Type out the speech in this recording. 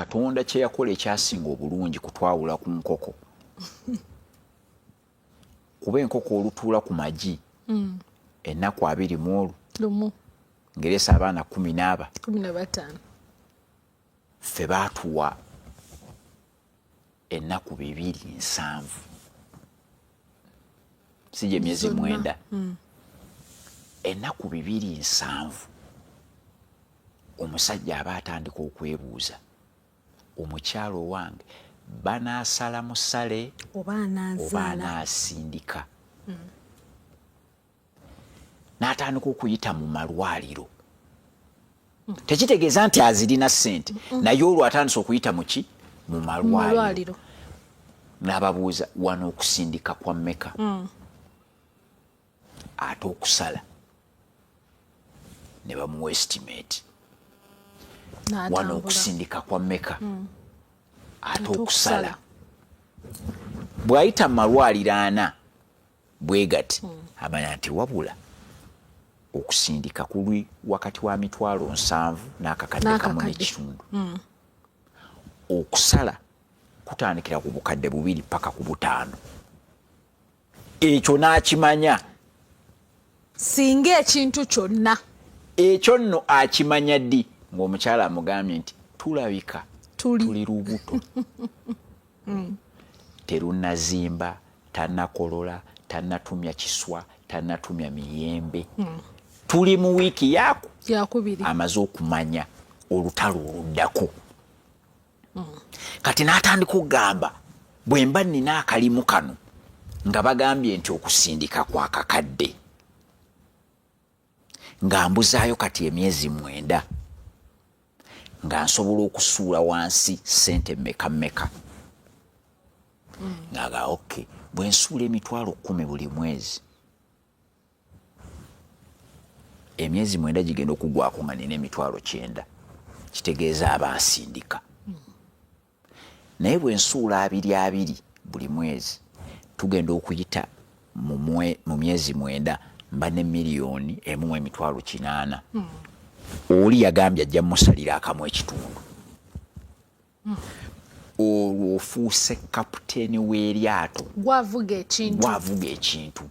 Katonda kye yakola ekyasinga obulungi kutwawula ku nkoko. Kuba enkoko olutuula ku magi ennaku 20 ngeresa abaana 15 ffe baatuwa ennaku 270 sije emyezi 9 ennaku 270 omusajja aba atandika okwebuuza omukyalo wange banaasala musale oba anaasindika. N'atandika okuyita mu malwaliro. Tekitegeeza nti azirina ssente naye olwo atandise okuyita muki mu malwaliro. N'ababuuza wano okusindika kwa mmeka ate okusala ne bamuwa estimate. Wano okusindika kwa mmeka ate okusala. Bw'ayita mu malwaliro 4 bwe gati amanya nti wabula okusindika kuli wakati wa mitwalo 7 n'akakadde kamu n'ekitundu. Okusala kutandikira ku bukadde 2 paka ku 5. Ekyo n'akimanya. Singa ekintu kyonna ekyo nno akimanya ddi ng'omukyala amugambye nti tulabika tuli lubuto. Terunazimba, tannakolola, tannatumya kiswa, tannatumya miyembe. Tuli mu wiiki yakubiri amaze okumanya olutalo oluddako. Kati n'atandika okugamba bwe mba nnina akalimu kano nga bagambye nti okusindika kwa kakadde nga mbuzaayo kati emyezi 9 nga nsobola okusuula wansi ssente mmeka ngaga okay bwe nsuula emitwalo 10 buli mwezi emyezi 9 gigenda okugwako nga nina emitwalo 9 kitegeeza aba asindika. Naye bwe nsuula 2 buli mwezi tugenda okuyita mu myezi 9 mba ne miliyoni 1.8. Oli yagambye ajja musalira akamu ekitundu. Olwo ofuuse kapiteeni w'eryato gwavuga ekintu